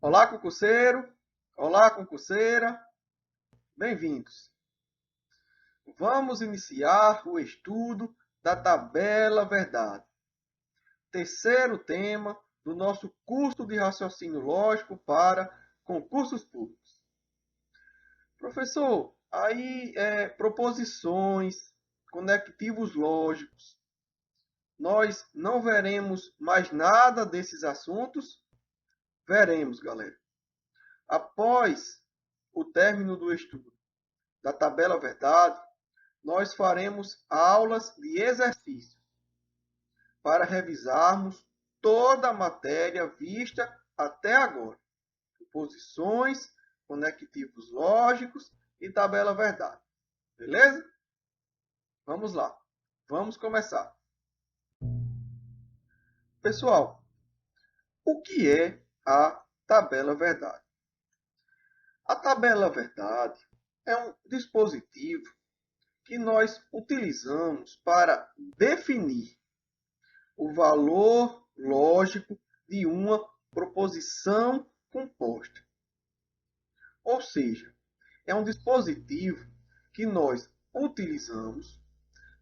Olá, concurseiro! Olá, concurseira! Bem-vindos! Vamos iniciar o estudo da tabela verdade. Terceiro tema do nosso curso de raciocínio lógico para concursos públicos. Professor, aí proposições, conectivos lógicos. Nós não veremos mais nada desses assuntos? Veremos, galera. Após o término do estudo da tabela verdade, nós faremos aulas de exercícios para revisarmos toda a matéria vista até agora. Proposições, conectivos lógicos e tabela verdade. Beleza? Vamos lá. Vamos começar. Pessoal, o que é a tabela verdade? A tabela verdade é um dispositivo que nós utilizamos para definir o valor lógico de uma proposição composta. Ou seja, é um dispositivo que nós utilizamos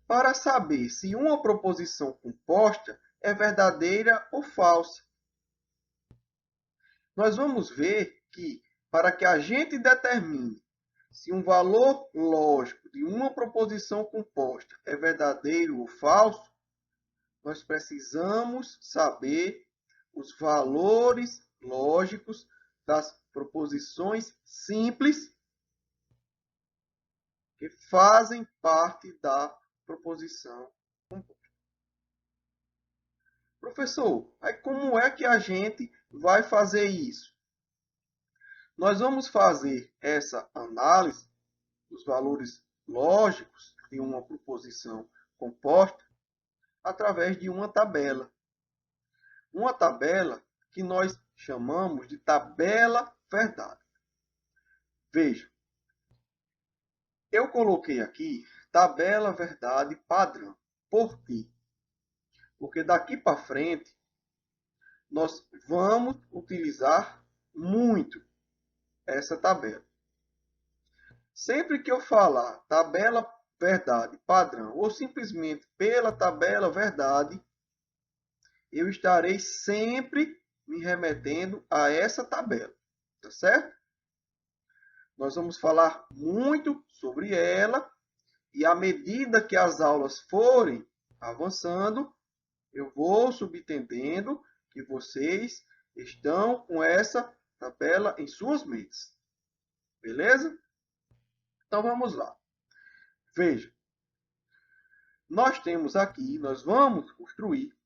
para saber se uma proposição composta é verdadeira ou falsa. Nós vamos ver que, para que a gente determine se um valor lógico de uma proposição composta é verdadeiro ou falso, nós precisamos saber os valores lógicos das proposições simples que fazem parte da proposição composta. Professor, aí como é que a gente vai fazer isso? Nós vamos fazer essa análise dos valores lógicos de uma proposição composta através de uma tabela. Uma tabela que nós chamamos de tabela verdade. Veja, eu coloquei aqui tabela verdade padrão. Por quê? Porque daqui para frente nós vamos utilizar muito essa tabela. Sempre que eu falar tabela verdade padrão ou simplesmente pela tabela verdade, eu estarei sempre me remetendo a essa tabela, tá certo? Nós vamos falar muito sobre ela e à medida que as aulas forem avançando, eu vou subentendendo que vocês estão com essa tabela em suas mentes. Beleza? Então vamos lá. Veja. Nós temos aqui, nós vamos construir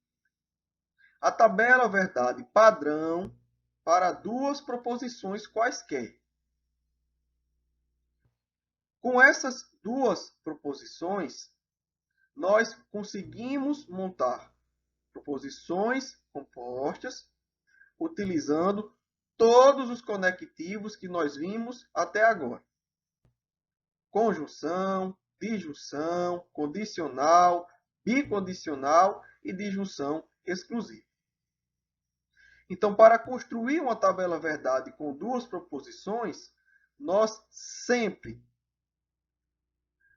a tabela verdade padrão para duas proposições quaisquer. Com essas duas proposições, nós conseguimos montar proposições compostas utilizando todos os conectivos que nós vimos até agora. Conjunção, disjunção, condicional, bicondicional e disjunção exclusiva. Então, para construir uma tabela verdade com duas proposições, nós sempre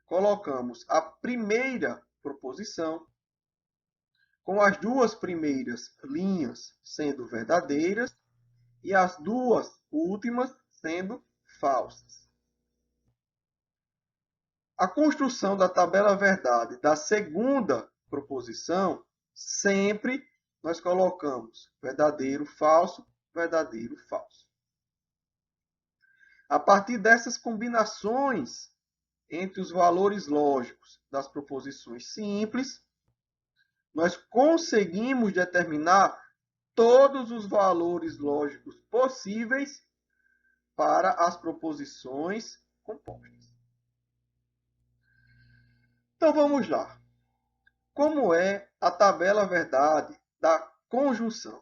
colocamos a primeira proposição com as duas primeiras linhas sendo verdadeiras e as duas últimas sendo falsas. A construção da tabela verdade da segunda proposição, sempre nós colocamos verdadeiro, falso, verdadeiro, falso. A partir dessas combinações entre os valores lógicos das proposições simples, nós conseguimos determinar todos os valores lógicos possíveis para as proposições compostas. Então vamos lá. Como é a tabela verdade da conjunção?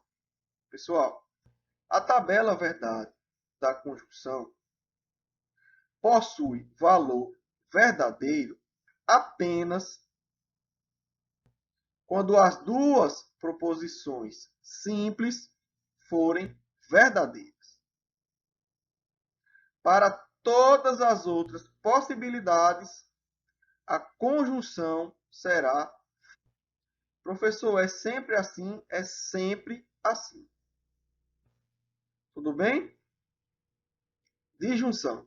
Pessoal, a tabela verdade da conjunção possui valor verdadeiro apenas quando as duas proposições simples forem verdadeiras. para todas as outras possibilidades, a conjunção será. Professor, é sempre assim? É sempre assim. Tudo bem? Disjunção.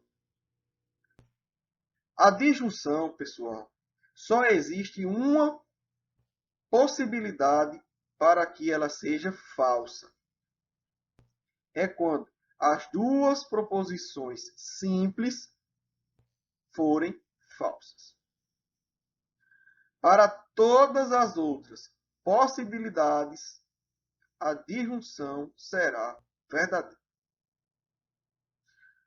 A disjunção, pessoal, só existe uma possibilidade para que ela seja falsa. É quando as duas proposições simples forem falsas. Para todas as outras possibilidades, a disjunção será verdadeira.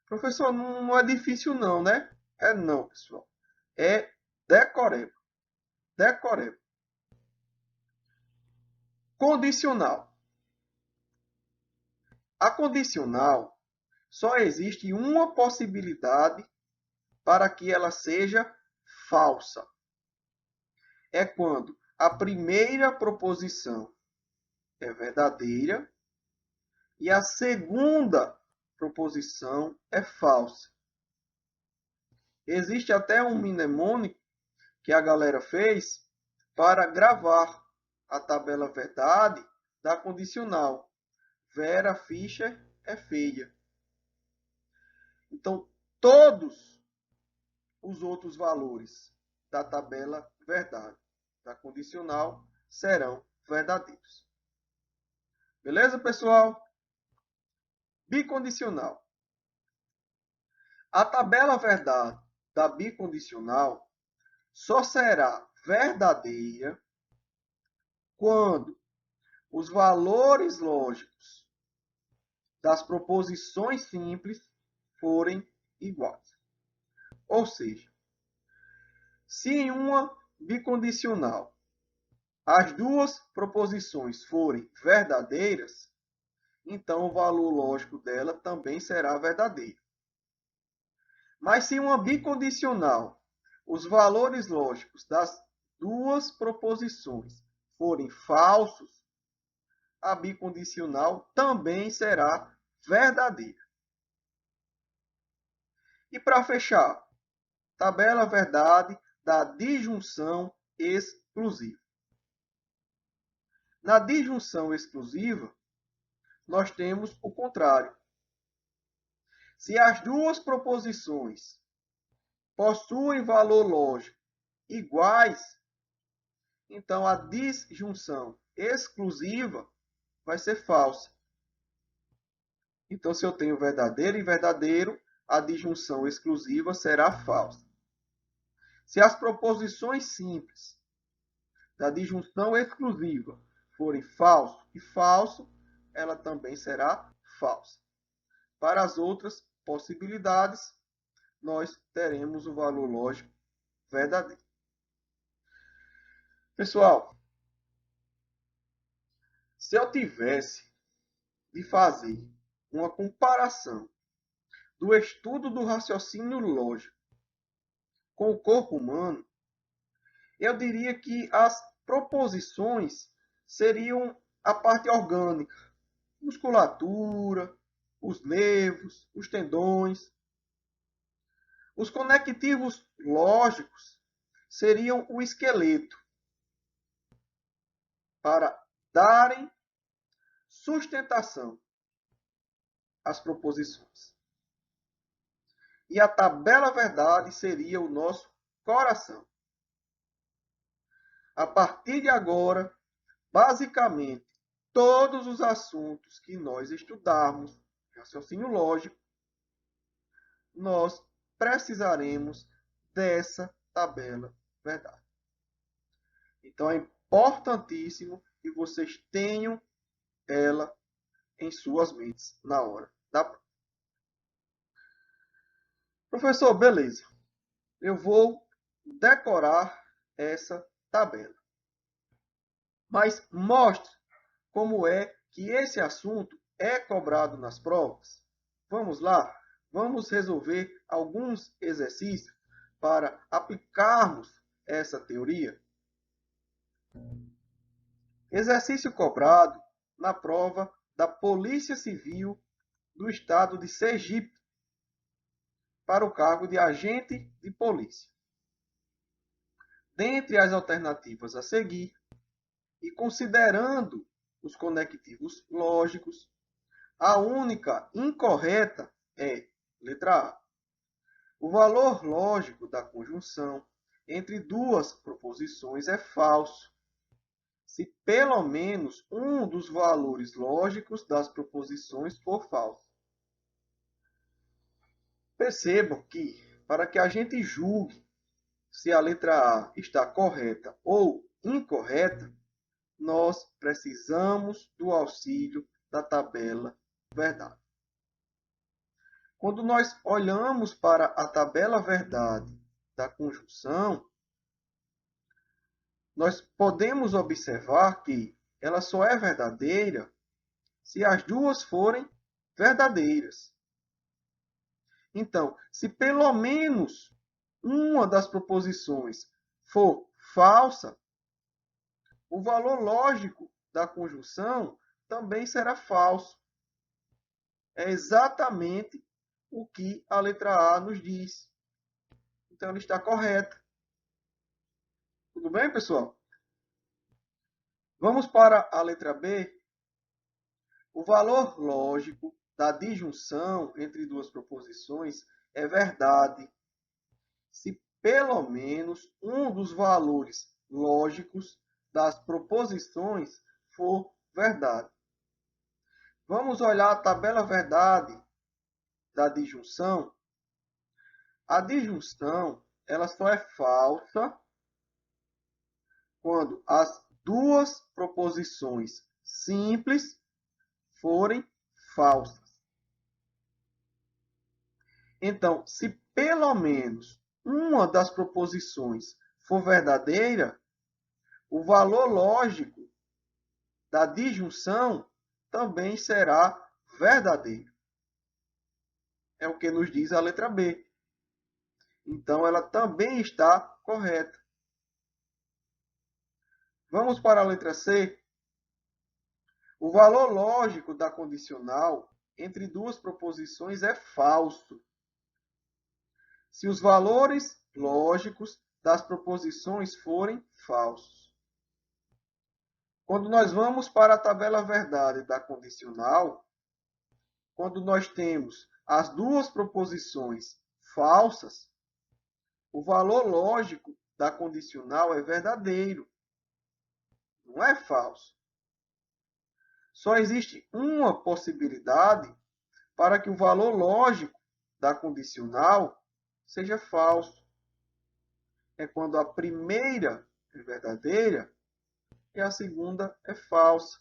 Professor, não é difícil não, né? É não, pessoal. É decoreba. Decoreba. Condicional. A condicional só existe uma possibilidade para que ela seja falsa. É quando a primeira proposição é verdadeira e a segunda proposição é falsa. Existe até um mnemônico que a galera fez para gravar a tabela verdade da condicional. Vera Fischer é feia. Então, todos os outros valores da tabela verdade da condicional serão verdadeiros. Beleza, pessoal? Bicondicional. A tabela verdade da bicondicional só será verdadeira quando os valores lógicos das proposições simples forem iguais. Ou seja, se em uma bicondicional as duas proposições forem verdadeiras, então o valor lógico dela também será verdadeiro. Mas se uma bicondicional os valores lógicos das duas proposições forem falsos, a bicondicional também será verdadeira. E para fechar, tabela verdade da disjunção exclusiva. Na disjunção exclusiva, nós temos o contrário. Se as duas proposições possuem valor lógico iguais, então a disjunção exclusiva vai ser falsa. Então, se eu tenho verdadeiro e verdadeiro, a disjunção exclusiva será falsa. Se as proposições simples da disjunção exclusiva forem falso e falso, ela também será falsa. Para as outras possibilidades, nós teremos o valor lógico verdadeiro. Pessoal, se eu tivesse de fazer uma comparação do estudo do raciocínio lógico com o corpo humano, eu diria que as proposições seriam a parte orgânica, musculatura, os nervos, os tendões. Os conectivos lógicos seriam o esqueleto para darem sustentação às proposições. E a tabela verdade seria o nosso coração. A partir de agora, basicamente, todos os assuntos que nós estudarmos, raciocínio lógico, nós precisaremos dessa tabela verdade. Então é importantíssimo que vocês tenham ela em suas mentes na hora da prova. Professor, beleza. Eu vou decorar essa tabela. Mas mostre como é que esse assunto é cobrado nas provas. Vamos lá? Vamos resolver alguns exercícios para aplicarmos essa teoria? Exercício cobrado na prova da Polícia Civil do Estado de Sergipe. para o cargo de agente de polícia. Dentre as alternativas a seguir, e considerando os conectivos lógicos, a única incorreta é letra A. O valor lógico da conjunção entre duas proposições é falso, se pelo menos um dos valores lógicos das proposições for falso. Percebam que, para que a gente julgue se a letra A está correta ou incorreta, nós precisamos do auxílio da tabela verdade. Quando nós olhamos para a tabela verdade da conjunção, nós podemos observar que ela só é verdadeira se as duas forem verdadeiras. Então, se pelo menos uma das proposições for falsa, o valor lógico da conjunção também será falso. É exatamente o que a letra A nos diz. Então, ela está correta. Tudo bem, pessoal? Vamos para a letra B. O valor lógico da disjunção entre duas proposições é verdade se pelo menos um dos valores lógicos das proposições for verdade. Vamos olhar a tabela verdade da disjunção. A disjunção, ela só é falsa quando as duas proposições simples forem falsas. Então, se pelo menos uma das proposições for verdadeira, o valor lógico da disjunção também será verdadeiro. É o que nos diz a letra B. Então, ela também está correta. Vamos para a letra C. O valor lógico da condicional entre duas proposições é falso se os valores lógicos das proposições forem falsos. Quando nós vamos para a tabela verdade da condicional, quando nós temos as duas proposições falsas, o valor lógico da condicional é verdadeiro, não é falso. Só existe uma possibilidade para que o valor lógico da condicional seja falso. É quando a primeira é verdadeira e a segunda é falsa.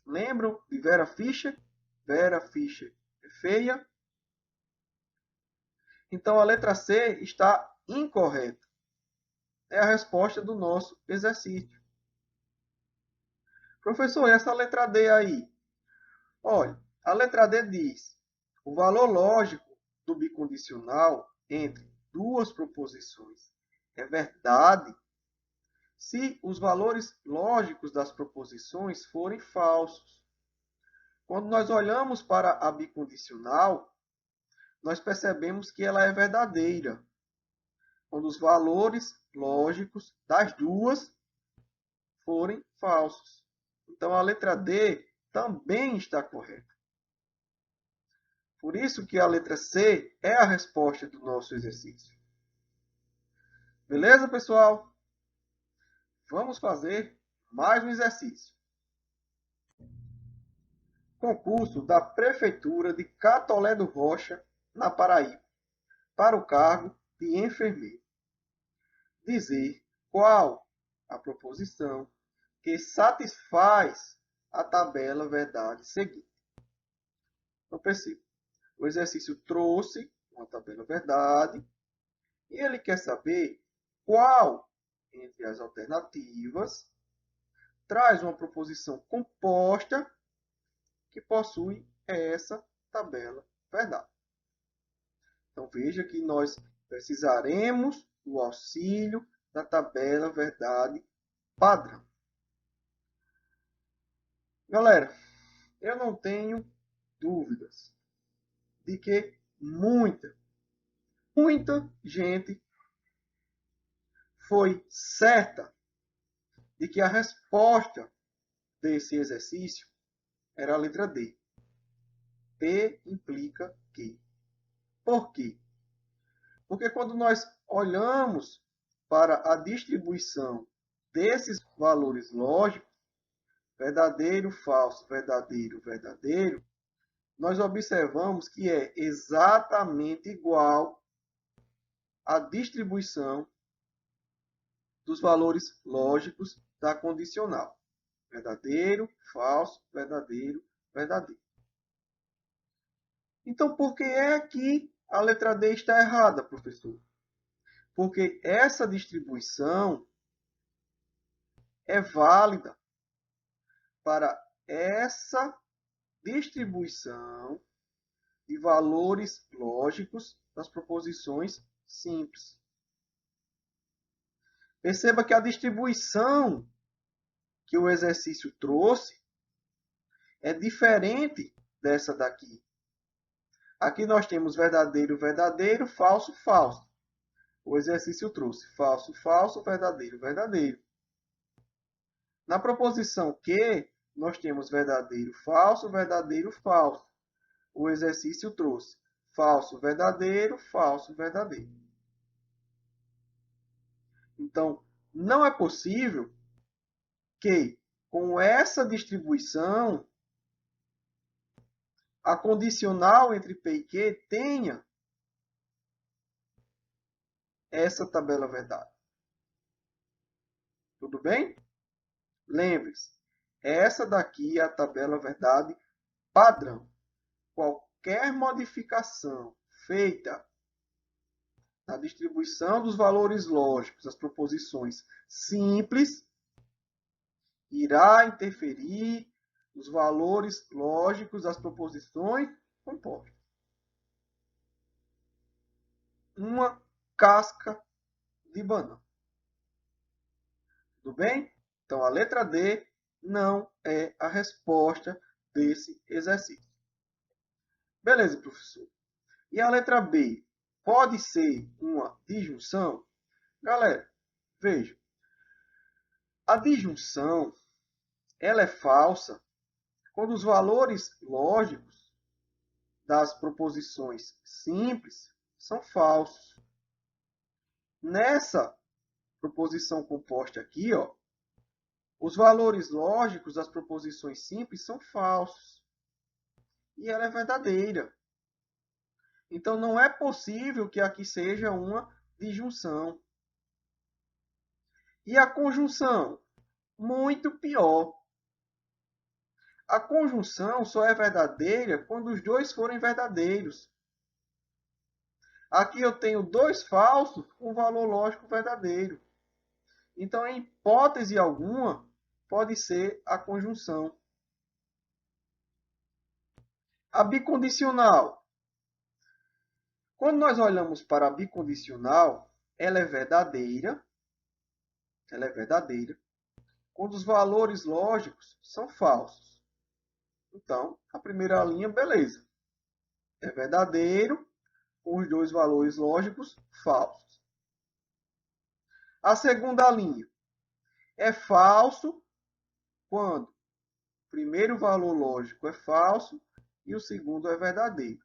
Lembram de Vera Fischer? Vera Fischer é feia. Então, a letra C está incorreta. É a resposta do nosso exercício. Professor, e essa letra D aí? Olha, a letra D diz: o valor lógico do bicondicional entre duas proposições é verdade se os valores lógicos das proposições forem falsos. Quando nós olhamos para a bicondicional, nós percebemos que ela é verdadeira quando os valores lógicos das duas forem falsos. Então, a letra D também está correta. Por isso que a letra C é a resposta do nosso exercício. Beleza, pessoal? Vamos fazer mais um exercício. Concurso da Prefeitura de Catolé do Rocha, na Paraíba, para o cargo de enfermeiro. Dizer qual a proposição que satisfaz a tabela verdade seguinte. Então, perceba, o exercício trouxe uma tabela verdade e ele quer saber qual entre as alternativas traz uma proposição composta que possui essa tabela verdade. Então, veja que nós precisaremos do auxílio da tabela verdade padrão. Galera, eu não tenho dúvidas de que muita gente foi certa de que a resposta desse exercício era a letra D. P implica que. Por quê? Porque quando nós olhamos para a distribuição desses valores lógicos, verdadeiro, falso, verdadeiro, verdadeiro, nós observamos que é exatamente igual à distribuição dos valores lógicos da condicional. Verdadeiro, falso, verdadeiro, verdadeiro. Então, por que é que a letra D está errada, professor? Porque essa distribuição é válida para essa distribuição de valores lógicos das proposições simples. Perceba que a distribuição que o exercício trouxe é diferente dessa daqui. Aqui nós temos verdadeiro, verdadeiro, falso, falso. O exercício trouxe falso, falso, verdadeiro, verdadeiro. Na proposição Q, nós temos verdadeiro, falso, verdadeiro, falso. O exercício trouxe falso, verdadeiro, falso, verdadeiro. Então, não é possível que, com essa distribuição, a condicional entre P e Q tenha essa tabela verdade. Tudo bem? Lembre-se, essa daqui é a tabela verdade padrão. Qualquer modificação feita na distribuição dos valores lógicos das proposições simples irá interferir nos valores lógicos das proposições compostas. Uma casca de banana. Tudo bem? Então, a letra D não é a resposta desse exercício. Beleza, professor. E a letra B pode ser uma disjunção? Galera, vejam. A disjunção ela é falsa quando os valores lógicos das proposições simples são falsos. Nessa proposição composta aqui, ó, os valores lógicos das proposições simples são falsos. E ela é verdadeira. Então, não é possível que aqui seja uma disjunção. E a conjunção? Muito pior. A conjunção só é verdadeira quando os dois forem verdadeiros. Aqui eu tenho dois falsos com valor lógico verdadeiro. Então, em hipótese alguma, pode ser a conjunção. A bicondicional. Quando nós olhamos para a bicondicional, ela é verdadeira. Ela é verdadeira quando os valores lógicos são falsos. Então, a primeira linha, beleza. É verdadeiro com os dois valores lógicos falsos. A segunda linha é falso quando o primeiro valor lógico é falso e o segundo é verdadeiro.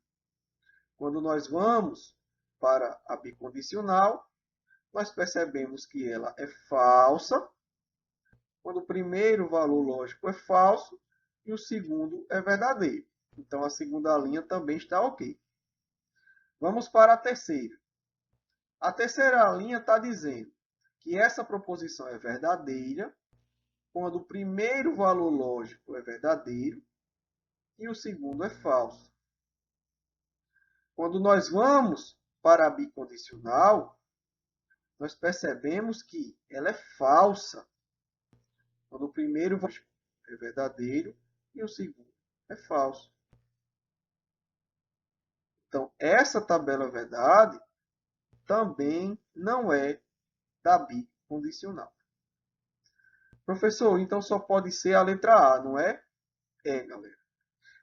Quando nós vamos para a bicondicional, nós percebemos que ela é falsa quando o primeiro valor lógico é falso e o segundo é verdadeiro. Então, a segunda linha também está ok. Vamos para a terceira. A terceira linha está dizendo que essa proposição é verdadeira quando o primeiro valor lógico é verdadeiro e o segundo é falso. Quando nós vamos para a bicondicional, nós percebemos que ela é falsa quando o primeiro valor é verdadeiro e o segundo é falso. Então, essa tabela verdade também não é da bicondicional. Professor, então só pode ser a letra A, não é? É, galera.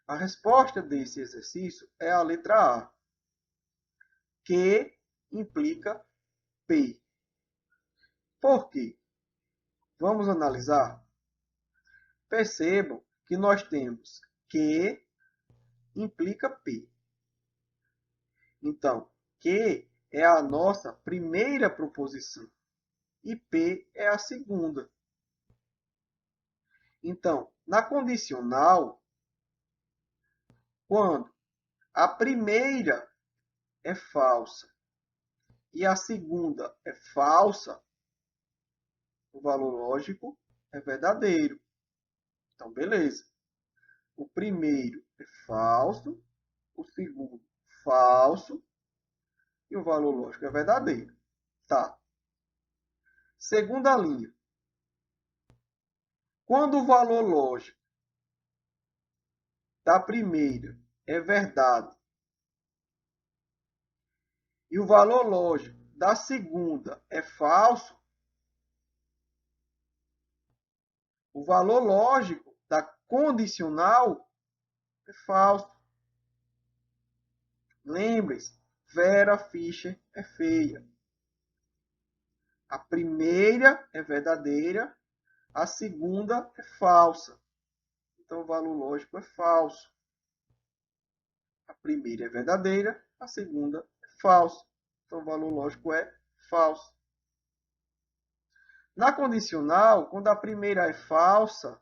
A resposta desse exercício é a letra A. Q implica P. Por quê? Vamos analisar? Percebam que nós temos Q implica P. Então, Q é a nossa primeira proposição e P é a segunda. Então, na condicional, quando a primeira é falsa e a segunda é falsa, o valor lógico é verdadeiro. Então, beleza. O primeiro é falso, o segundo falso e o valor lógico é verdadeiro. Tá. Segunda linha. Quando o valor lógico da primeira é verdade e o valor lógico da segunda é falso, o valor lógico da condicional é falso. Lembre-se, Vera Fischer é feia. A primeira é verdadeira, a segunda é falsa. Então, o valor lógico é falso. A primeira é verdadeira, a segunda é falsa. Então, o valor lógico é falso. Na condicional, quando a primeira é falsa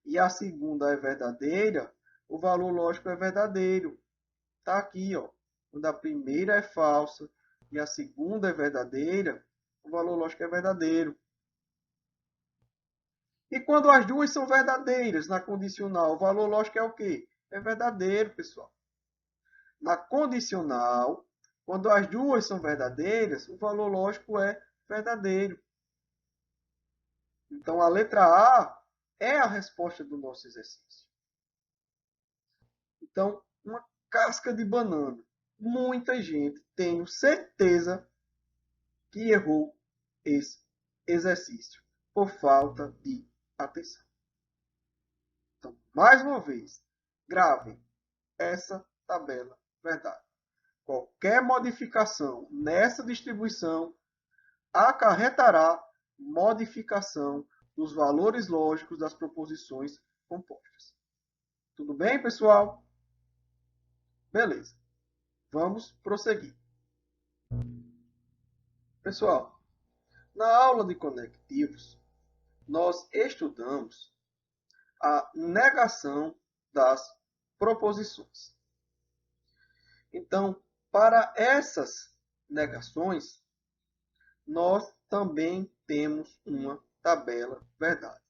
e a segunda é verdadeira, o valor lógico é verdadeiro. Está aqui, ó. Quando a primeira é falsa e a segunda é verdadeira, o valor lógico é verdadeiro. E quando as duas são verdadeiras na condicional, o valor lógico é o quê? É verdadeiro, pessoal. Na condicional, quando as duas são verdadeiras, o valor lógico é verdadeiro. Então, a letra A é a resposta do nosso exercício. Então, uma casca de banana. Muita gente, tenho certeza, que errou esse exercício por falta de atenção. Então, mais uma vez, gravem essa tabela verdade. Qualquer modificação nessa distribuição acarretará modificação dos valores lógicos das proposições compostas. Tudo bem, pessoal? Beleza. Vamos prosseguir. Pessoal, na aula de conectivos, nós estudamos a negação das proposições. Então, para essas negações, nós também temos uma tabela verdade.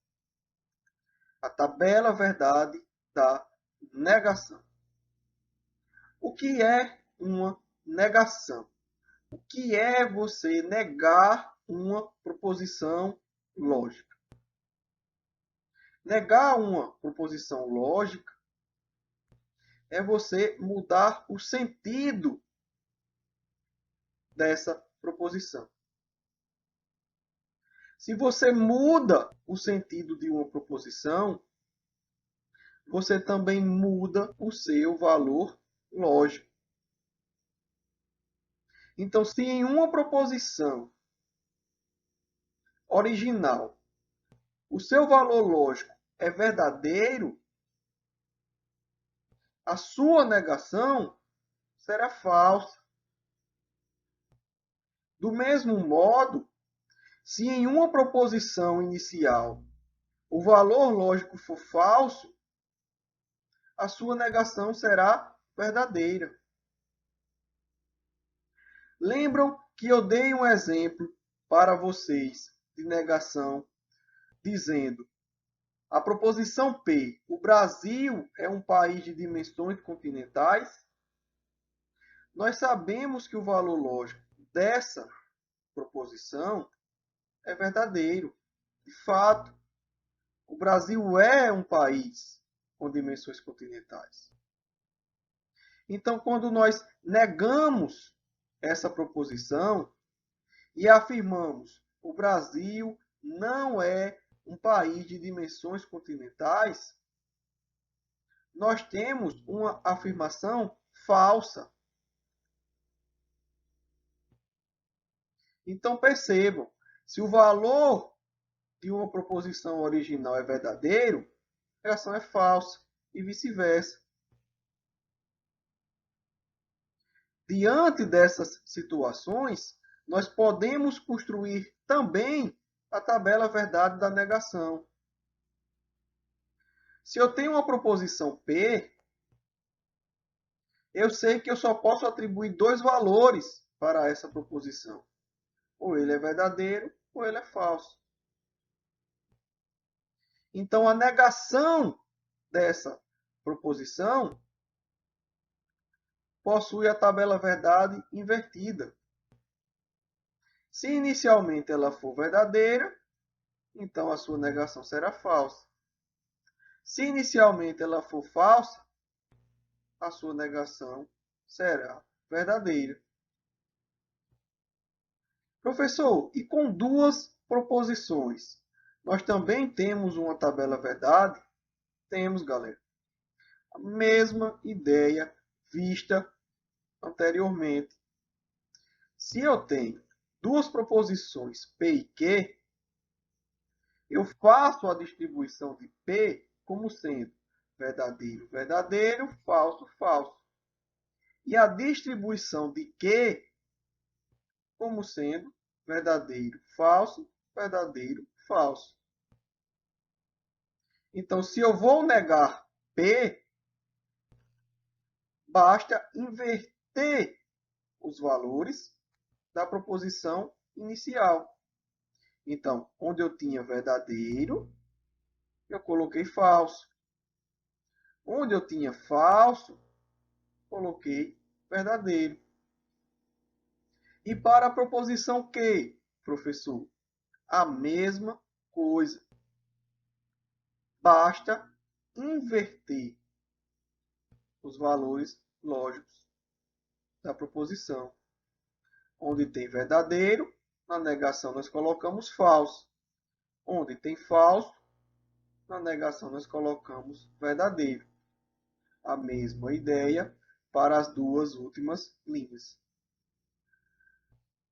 A tabela verdade da negação. O que é uma negação? O que é você negar uma proposição lógica? Negar uma proposição lógica é você mudar o sentido dessa proposição. Se você muda o sentido de uma proposição, você também muda o seu valor lógico. Então, se em uma proposição original o seu valor lógico é verdadeiro, a sua negação será falsa. Do mesmo modo, se em uma proposição inicial o valor lógico for falso, a sua negação será verdadeira. Lembram que eu dei um exemplo para vocês de negação, dizendo a proposição P, o Brasil é um país de dimensões continentais? Nós sabemos que o valor lógico dessa proposição é verdadeiro. De fato, o Brasil é um país com dimensões continentais. Então, quando nós negamos essa proposição e afirmamos o Brasil não é um país de dimensões continentais, nós temos uma afirmação falsa. Então percebam, se o valor de uma proposição original é verdadeiro, a negação é falsa e vice-versa. Diante dessas situações, nós podemos construir também a tabela verdade da negação. Se eu tenho uma proposição P, eu sei que eu só posso atribuir dois valores para essa proposição. Ou ele é verdadeiro, ou ele é falso. Então, a negação dessa proposição possui a tabela verdade invertida. Se inicialmente ela for verdadeira, então a sua negação será falsa. Se inicialmente ela for falsa, a sua negação será verdadeira. Professor, e com duas proposições, nós também temos uma tabela verdade? Temos, galera. A mesma ideia vista anteriormente. Se eu tenho duas proposições P e Q, eu faço a distribuição de P como sendo verdadeiro, verdadeiro, falso, falso. E a distribuição de Q como sendo verdadeiro, falso, verdadeiro, falso. Então, se eu vou negar P, basta inverter os valores da proposição inicial. Então, onde eu tinha verdadeiro, eu coloquei falso. Onde eu tinha falso, coloquei verdadeiro. E para a proposição que, professor? A mesma coisa. Basta inverter os valores lógicos da proposição. Onde tem verdadeiro, na negação nós colocamos falso. Onde tem falso, na negação nós colocamos verdadeiro. A mesma ideia para as duas últimas linhas.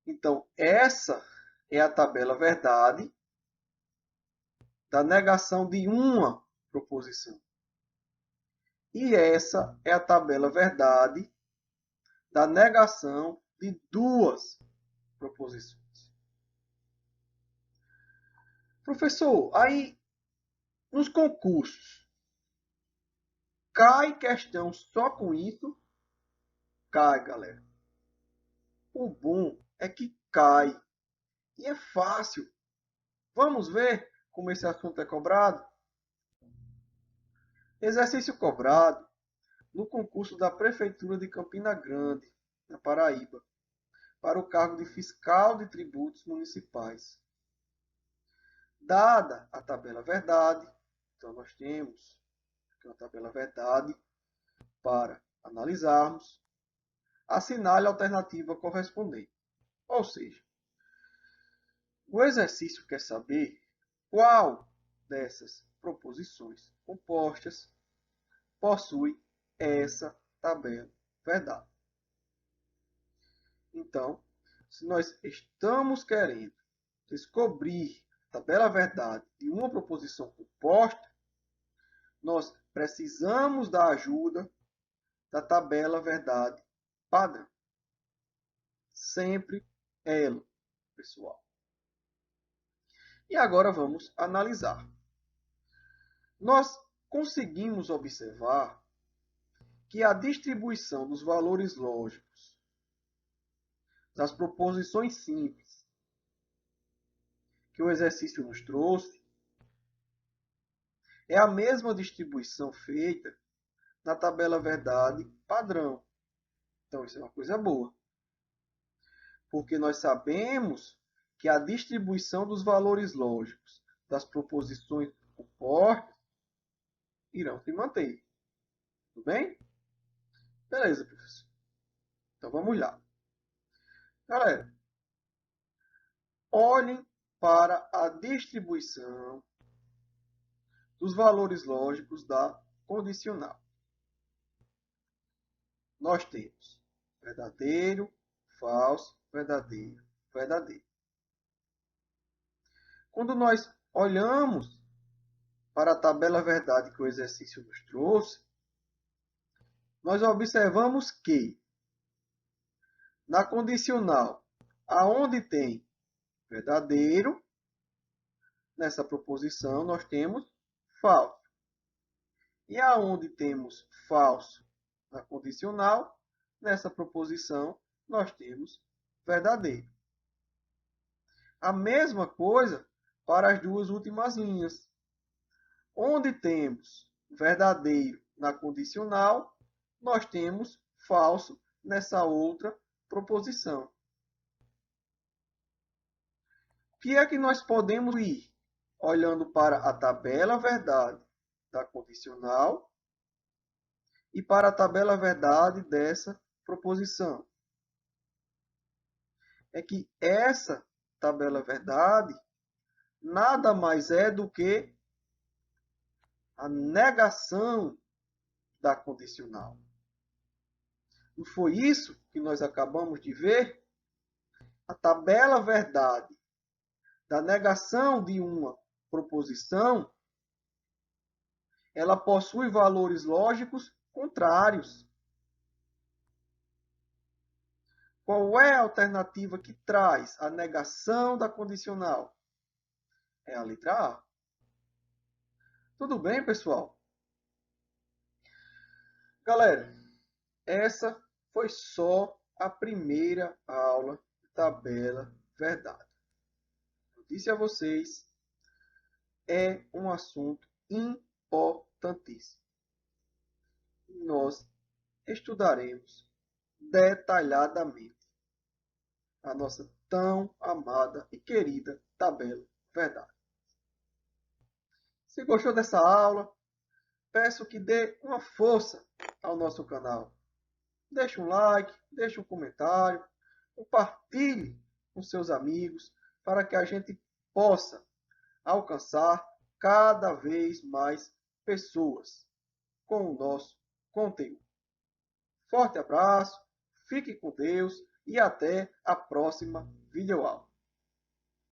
Então, essa é a tabela verdade da negação de uma proposição. E essa é a tabela verdade da negação de duas proposições. Professor, aí nos concursos, cai questão só com isso? Cai, galera. O bom é que cai. E é fácil. Vamos ver como esse assunto é cobrado? Exercício cobrado no concurso da Prefeitura de Campina Grande, na Paraíba, para o cargo de fiscal de tributos municipais. Dada a tabela verdade, então nós temos aqui uma tabela verdade para analisarmos, assinale a alternativa correspondente. Ou seja, o exercício quer saber qual dessas proposições compostas possui essa tabela verdade. Então, se nós estamos querendo descobrir a tabela verdade de uma proposição composta, nós precisamos da ajuda da tabela verdade padrão. Sempre ela, pessoal. E agora vamos analisar. Nós conseguimos observar que a distribuição dos valores lógicos das proposições simples que o exercício nos trouxe é a mesma distribuição feita na tabela verdade padrão. Então, isso é uma coisa boa. Porque nós sabemos que a distribuição dos valores lógicos das proposições compostas irão se manter. Tudo bem? Beleza, professor. Então, vamos lá. Galera, olhem para a distribuição dos valores lógicos da condicional. Nós temos verdadeiro, falso, verdadeiro, verdadeiro. Quando nós olhamos para a tabela verdade que o exercício nos trouxe, nós observamos que na condicional, aonde tem verdadeiro, nessa proposição nós temos falso. E aonde temos falso na condicional, nessa proposição nós temos verdadeiro. A mesma coisa para as duas últimas linhas. Onde temos verdadeiro na condicional, nós temos falso nessa outra proposição. O que é que nós podemos ir olhando para a tabela verdade da condicional e para a tabela verdade dessa proposição? É que essa tabela verdade nada mais é do que a negação da condicional. Não foi isso que nós acabamos de ver? A tabela verdade da negação de uma proposição, ela possui valores lógicos contrários. Qual é a alternativa que traz a negação da condicional? É a letra A. Tudo bem, pessoal? Galera, essa foi só a primeira aula de tabela verdade. Eu disse a vocês, é um assunto importantíssimo. Nós estudaremos detalhadamente a nossa tão amada e querida tabela verdade. Se gostou dessa aula, peço que dê uma força ao nosso canal. Deixe um like, deixe um comentário, compartilhe com seus amigos para que a gente possa alcançar cada vez mais pessoas com o nosso conteúdo. Forte abraço, fique com Deus e até a próxima videoaula.